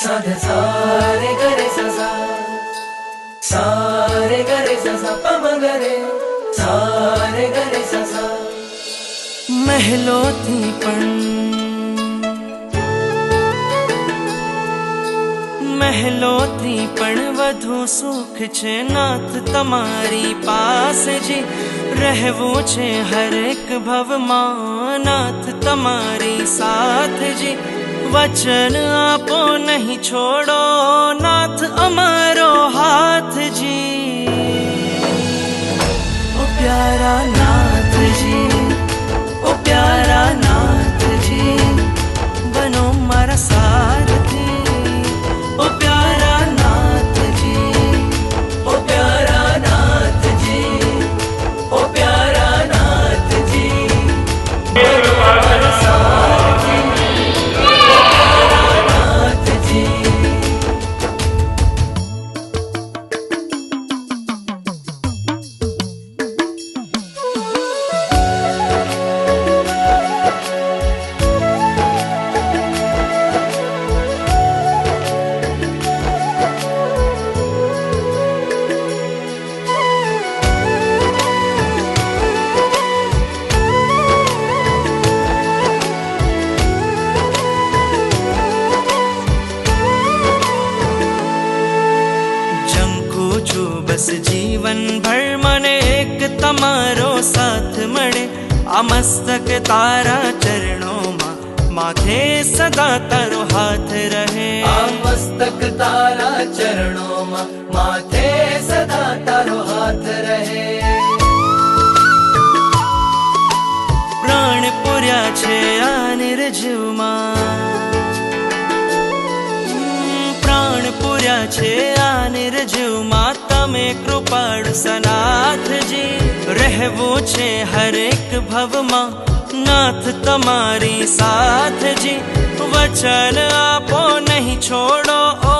साधे सारे गरे सा सारे गरे सा पम गरे सारे गरे सा મહેલોથી પણ વધુ સુખ છે નાથ તમારી પાસે જી રહેવું છે હરેક ભવમાં નાથ તમારી સાથ જી વચન આપો નહીં છોડો નાથ અમારો હાથ જી ઓ પ્યારા નાથજી ઓ પ્યારા નાથજી બનો મારા સારથી ઓ પ્યારા નાથજી ઓ પ્યારા નાથજી ઓ પ્યારા નાથજી બસ જીવન ભર મને એક તમારો સાથ મળે આ મસ્તક તારા ચરણોમાં માથે સદા તારો હાથ રહે આ મસ્તક તારા ચરણોમાં માથે સદા તારો હાથ રહે પ્રાણ પૂર્યા છે આ નિર્જીવમાં પ્રાણ પૂર્યા છે આ નિર્જીવમાં તમે કૃપાળુ સનાથજી રહેવું છે હરેક ભવમાં નાથ તમારી સાથજી વચન આપો નહીં છોડો ઓ